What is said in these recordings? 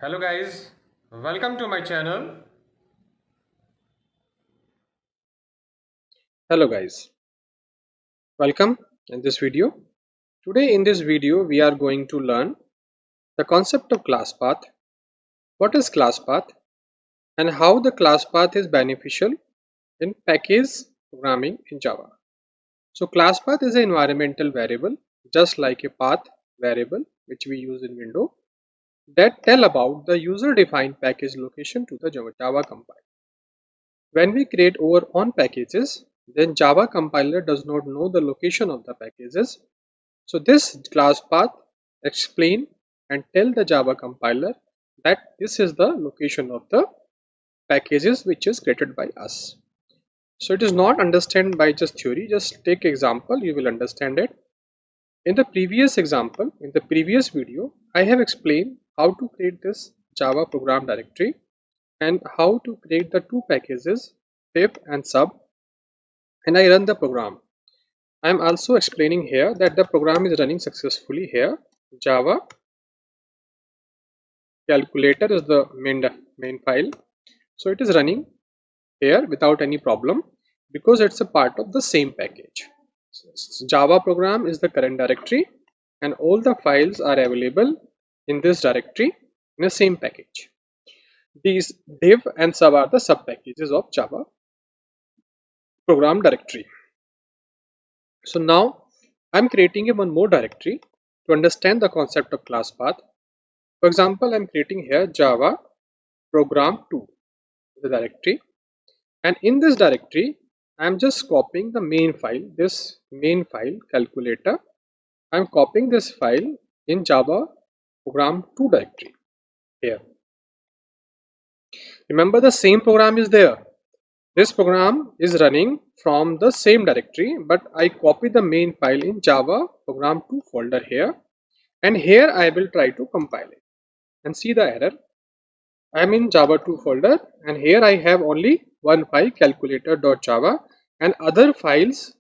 Hello guys, welcome to my channel. Hello guys, welcome in this video. Today in this video we are going to learn the concept of class path, what is class path and how the class path is beneficial in package programming in Java. So class path is an environmental variable just like a path variable which we use in Windows that tell about the user defined package location to the Java compiler. When we create our own packages, then Java compiler does not know the location of the packages. So this class path explain and tell the Java compiler that this is the location of the packages which is created by us. So it is not understand by just theory, just take example, you will understand it. In the previous example, in the previous video, I have explained how to create this Java program directory and how to create the two packages pip and sub, and I run the program. I am also explaining here that the program is running successfully here. Java calculator is the main file, so it is running here without any problem because it's a part of the same package. Java program is the current directory and all the files are available in this directory in the same package. These div and sub are the sub packages of Java program directory. So now I'm creating a one more directory to understand the concept of class path. For example, I'm creating here Java program 2, the directory, and in this directory I'm just copying the main file, this main file calculator. I'm copying this file in Java program 2 directory here. Remember, the same program is there. This program is running from the same directory, but I copy the main file in Java program 2 folder here, and here I will try to compile it and see the error. I am in Java 2 folder and here I have only one file calculator.java and other files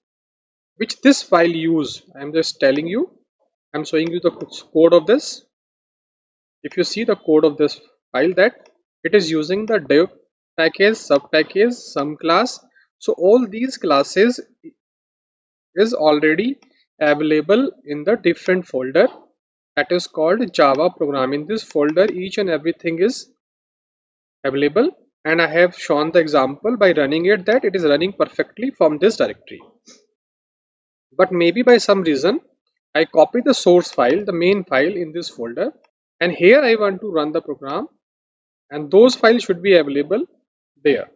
which this file use. I am just telling you, I am showing you the code of this. If you see the code of this file, that it is using the div package, sub package, some class. So all these classes is already available in the different folder that is called Java program. In this folder each and everything is available, and I have shown the example by running it that it is running perfectly from this directory. But maybe by some reason I copy the source file, the main file in this folder, and here I want to run the program and those files should be available there.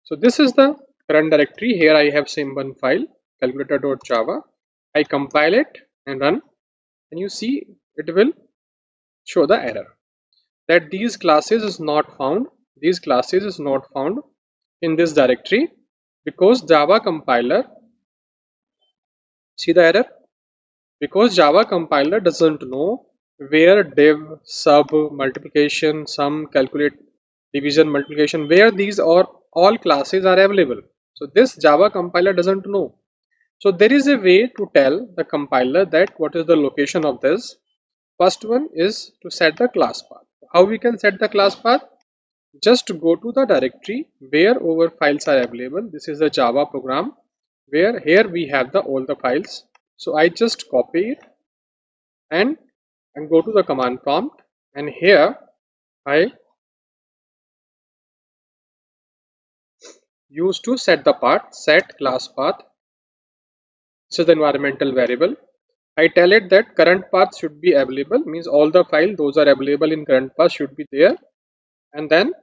So this is the current directory. Here I have same one file calculator.java. I compile it and run, and you see it will show the error that these classes is not found. These classes is not found in this directory because Java compiler, see the error, because Java compiler doesn't know where div, sub, multiplication, sum, calculate, division, multiplication, where these are all classes are available. So this Java compiler doesn't know. So there is a way to tell the compiler that what is the location of this. First one is to set the class path. How we can set the class path? Just go to the directory where our files are available. This is the Java program where here we have the all the files. So I just copy it and go to the command prompt, and here I use to set the path, set class path. This is the environmental variable. I tell it that current path should be available, means all the files those are available in current path should be there, and then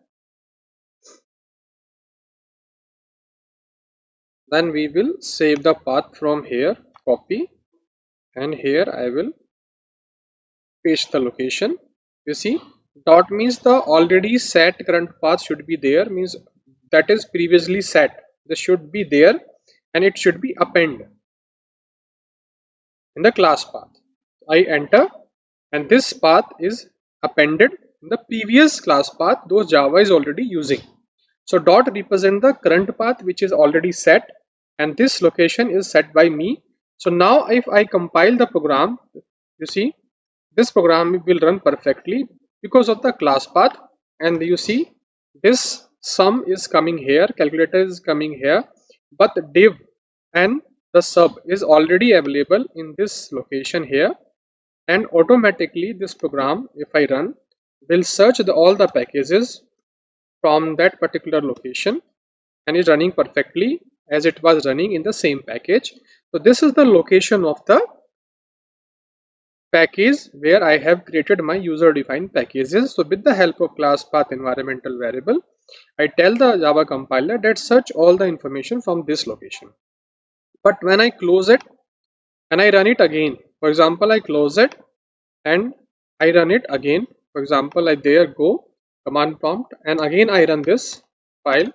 we will save the path from here, copy, and here I will paste the location. You see, dot means the already set current path should be there, means that is previously set, this should be there and it should be append in the class path. I enter and this path is appended in the previous class path those Java is already using. So dot represent the current path which is already set, and this location is set by me. So now if I compile the program, you see this program will run perfectly because of the class path. And you see this sum is coming here, calculator is coming here, but div and the sub is already available in this location here, and automatically this program, if I run, will search all the packages from that particular location and is running perfectly as it was running in the same package. So this is the location of the package where I have created my user defined packages. So with the help of class path environmental variable, I tell the Java compiler that search all the information from this location. But when I close it and I run it again, for example, I close it and I run it again, for example, I there go command prompt and again I run this file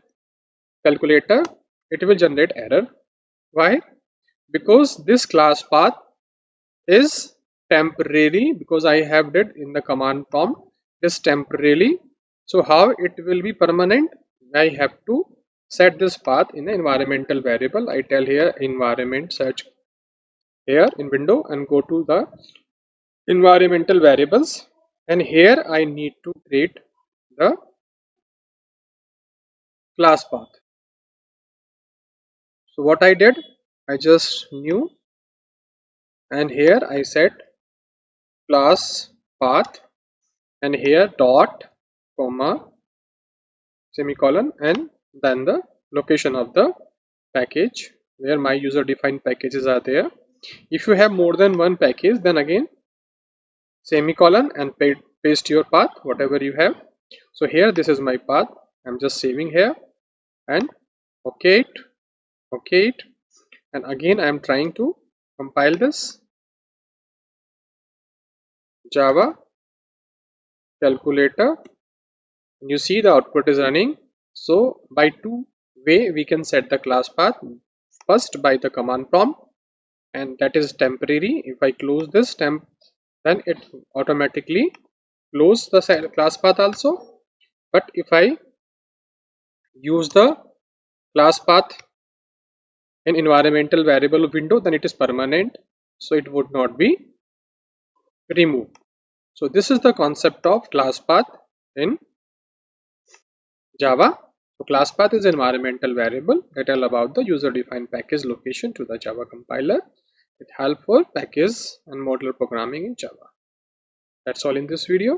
calculator, it will generate error. Why? Because this class path is temporary, because I have did in the command prompt is temporarily. So how it will be permanent? I have to set this path in the environmental variable. I tell here environment search here in window and go to the environmental variables, and here I need to create the class path. So what I did, I just new and here I set class path and here dot comma semicolon and then the location of the package where my user defined packages are there. If you have more than one package, then again semicolon and paste your path whatever you have. So here this is my path, I'm just saving here and okay it, and again I'm trying to compile this Java calculator. You see the output is running. So by two way we can set the class path. First by the command prompt, and that is temporary. If I close this temp, then it automatically close the class path also. But if I use the class path in environmental variable window, then it is permanent, so it would not be removed. So this is the concept of class path in Java. So class path is environmental variable that tell about the user defined package location to the Java compiler. It helps for package and modular programming in Java. That's all in this video.